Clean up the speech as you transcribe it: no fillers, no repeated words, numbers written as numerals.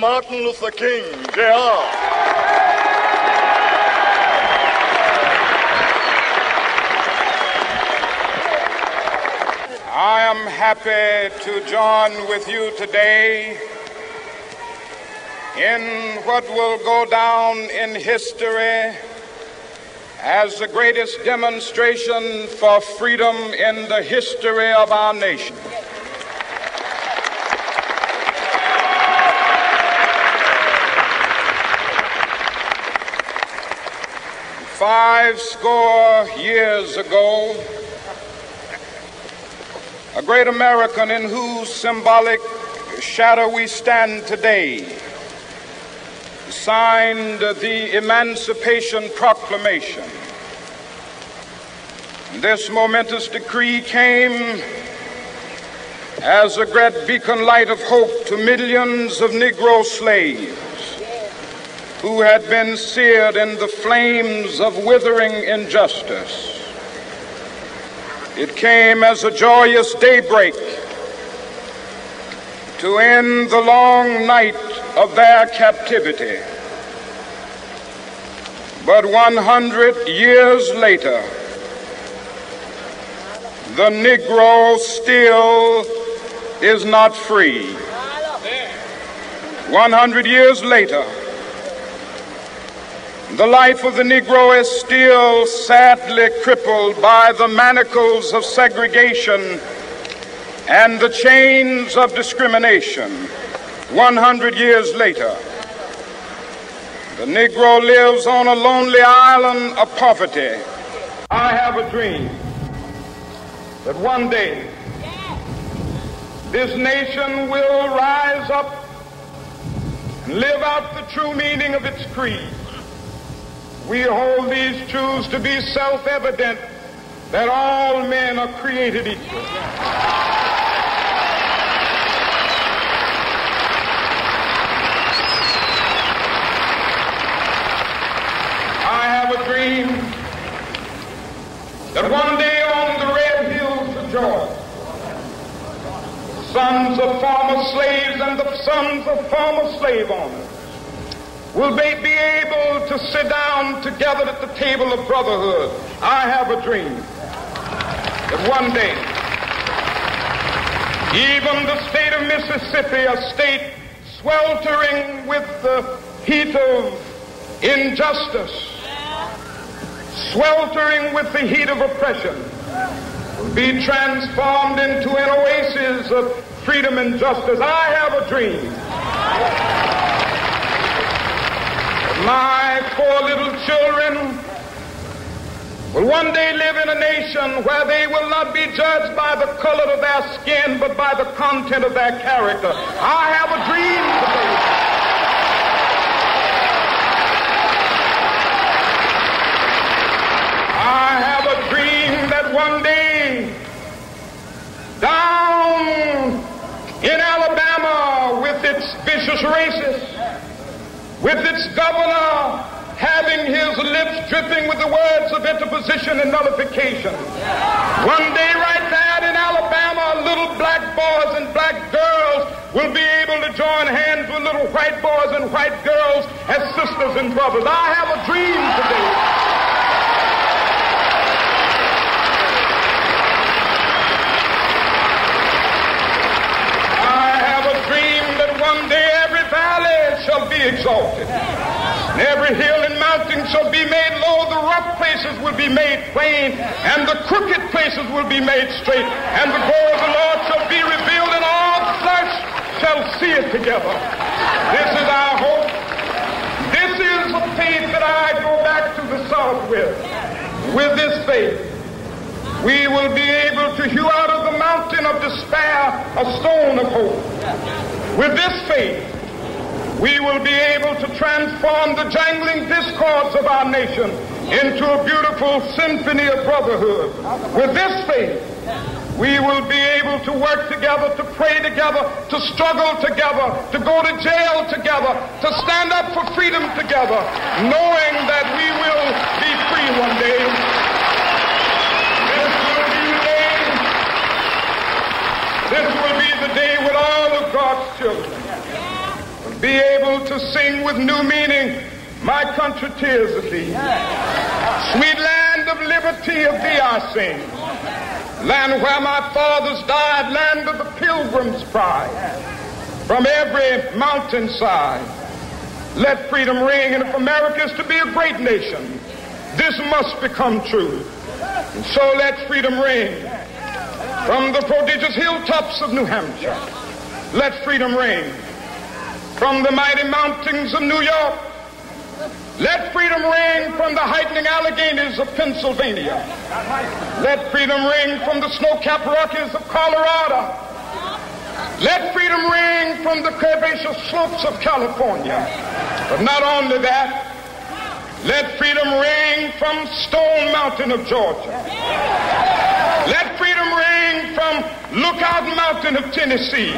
Martin Luther King, Jr. I am happy to join with you today in what will go down in history as the greatest demonstration for freedom in the history of our nation. Five score years ago, a great American in whose symbolic shadow we stand today signed the Emancipation Proclamation. This momentous decree came as a great beacon light of hope to millions of Negro slaves who had been seared in the flames of withering injustice. It came as a joyous daybreak to end the long night of their captivity. But 100 years later, the Negro still is not free. 100 years later, the life of the Negro is still sadly crippled by the manacles of segregation and the chains of discrimination. 100 years later, the Negro lives on a lonely island of poverty. I have a dream that one day this nation will rise up and live out the true meaning of its creed. We hold these truths to be self-evident, that all men are created equal. I have a dream that one day on the red hills of Georgia, the sons of former slaves and the sons of former slave owners will they be able to sit down together at the table of brotherhood. I have a dream that one day, even the state of Mississippi, a state sweltering with the heat of injustice, sweltering with the heat of oppression, will be transformed into an oasis of freedom and justice. I have a dream. My four little children will one day live in a nation where they will not be judged by the color of their skin, but by the content of their character. I have a dream today. I have a dream that one day, down in Alabama, with its vicious racists, with its governor having his lips dripping with the words of interposition and nullification. One day right there in Alabama, little black boys and black girls will be able to join hands with little white boys and white girls as sisters and brothers. I have a dream today. I have a dream that one day every valley shall be exalted, and every hill and mountain shall be made low. The rough places will be made plain, and the crooked places will be made straight, and the glory of the Lord shall be revealed, and all flesh shall see it together. This is our hope. This is the faith that I go back to the South with. With this faith, we will be able to hew out of the mountain of despair a stone of hope. With this faith, we will be able to transform the jangling discords of our nation into a beautiful symphony of brotherhood. With this faith, we will be able to work together, to pray together, to struggle together, to go to jail together, to stand up for freedom together, knowing that we will be free one day. This will be the day with all of God's children. be able to sing with new meaning, my country, tears of thee. Sweet land of liberty, of thee I sing. Land where my fathers died, land of the pilgrim's pride. From every mountainside, let freedom ring. And if America is to be a great nation, this must become true. And so let freedom ring. From the prodigious hilltops of New Hampshire, let freedom ring. From the mighty mountains of New York, let freedom ring. From the heightening Alleghenies of Pennsylvania, let freedom ring. From the snow-capped Rockies of Colorado, let freedom ring. From the curvaceous slopes of California. But not only that, let freedom ring from Stone Mountain of Georgia. Let freedom ring from Lookout Mountain of Tennessee.